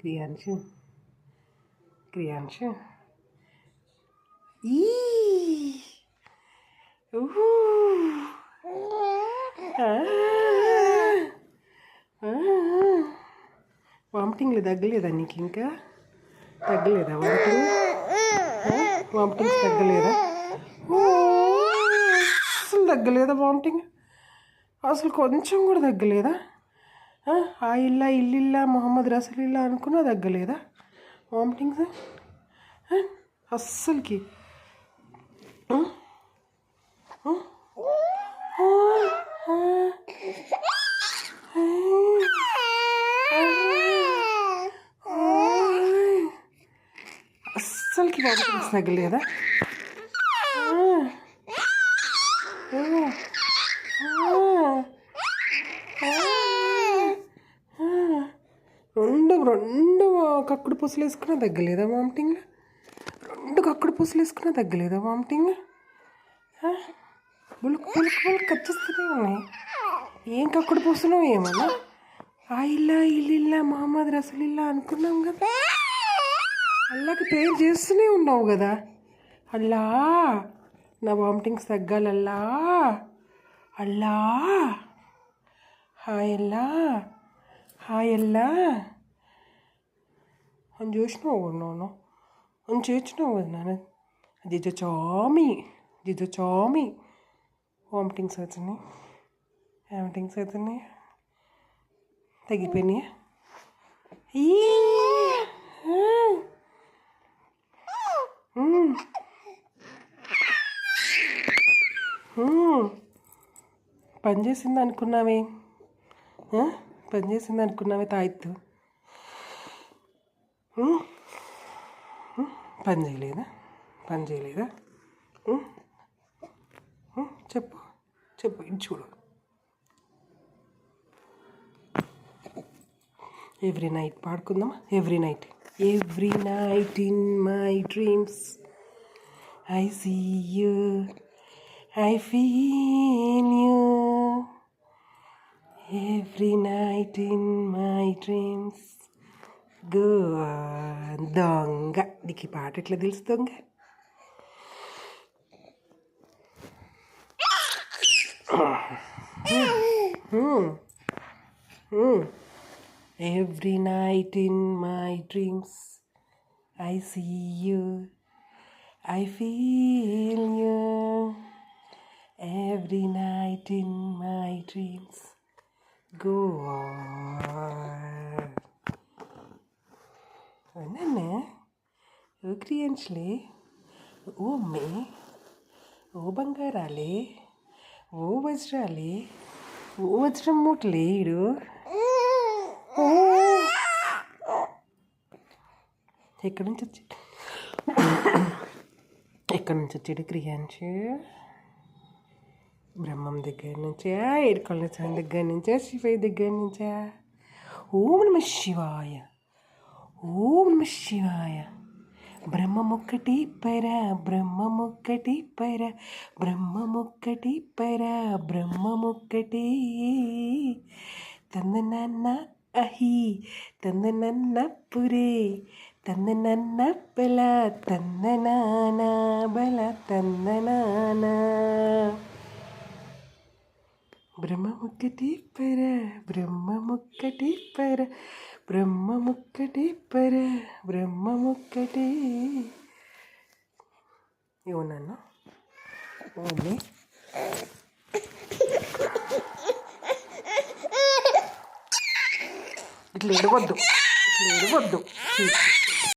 క్రియాంశు క్రియాంశు ఈ వామిటింగ్లు తగ్గలేదా నీకు? ఇంకా తగ్గలేదా వామిటింగ్స్ తగ్గలేదా? అసలు తగ్గలేదా వామిటింగ్? అసలు కొంచెం కూడా తగ్గలేదా? ఆ ఇల్లా ఇల్లిల్లా మొహమ్మద్ రసూలిల్లా అనుకున్నా తగ్గలేదా వామిటింగ్స్ అస్సలకి? అస్సలకి వామిటింగ్స్ తగ్గలేదా? రెండు కక్కుడు పూసలు వేసుకున్నా తగ్గలేదా వామిటింగ్? రెండు కక్కుడు పూసలు వేసుకున్నా తగ్గలేదా వామిటింగ్? బులుకు బులుకు బులుకు వచ్చేస్తూనే ఉన్నాయి. ఏం కక్కుడు పూసలో ఏమన్నా? ఆ ఇల్లా ఇల్లిల్లా మొహమ్మద్ రసూలిల్లా అనుకున్నాం కదా, అల్లాకి ప్రేర్ చేస్తూనే ఉన్నావు కదా. అల్లా నా వామిటింగ్స్ తగ్గాలల్లా, అల్లా హాయ్ అల్లా, హాయ్ అల్లా అని చూసినావు కదా నాన్న, అని చేర్చినావు కదా నాన్న. జిజో చామి వామిటింగ్స్ అవుతున్నాయి, వామిటింగ్స్ అవుతున్నాయి, తగ్గిపోయినాయి. పనిచేసింది అనుకున్నావే, పనిచేసింది అనుకున్నావే తాయిత్తు. పని చేయలేదా? పని చేయలేదా? చెప్పు చెప్పు, ఇది చూడు. ఎవ్రీ నైట్ పాడుకుందామా? Every night in my dreams I see you, I feel you. Every night in my dreams. దొంగ, నీకు ఈ పాట ఎట్లా తెలుసు దొంగ? Every night in my dreams I see you, I feel you. Every night in my dreams. Go on. Nana, ఓ క్రియాంశులే, ఓ అమ్మే, ఓ బంగారాలే, ఓ వజ్రాలే, ఓ వజ్రం మూటలే ఈడు. ఎక్కడి నుంచి వచ్చాడు క్రియాంశు? బ్రహ్మం దగ్గర నుంచా, ఏడుకొండల స్వామి దగ్గర నుంచా, శివయ్య దగ్గర నుంచా? ఓం నమ శివాయ, ఓం నమ శివాయ. బ్రహ్మమొక్కటి పర, బ్రహ్మమొక్కటి పర, బ్రహ్మమొక్కటి పర, బ్రహ్మమొక్కటి. తందనన్న అహి, తందనన్న పురే, తందనన్న బల, తందనాన బల, తందనాన. బ్రహ్మమొక్కటి పర, బ్రహ్మమొక్కటి పర, బ్రహ్మమొక్కటి పర, బ్రహ్మమొక్కటి. ఏమన్నా ఓన్లీ ఇట్లా ఏడవద్దు, ఇట్లా ఏడవద్దు.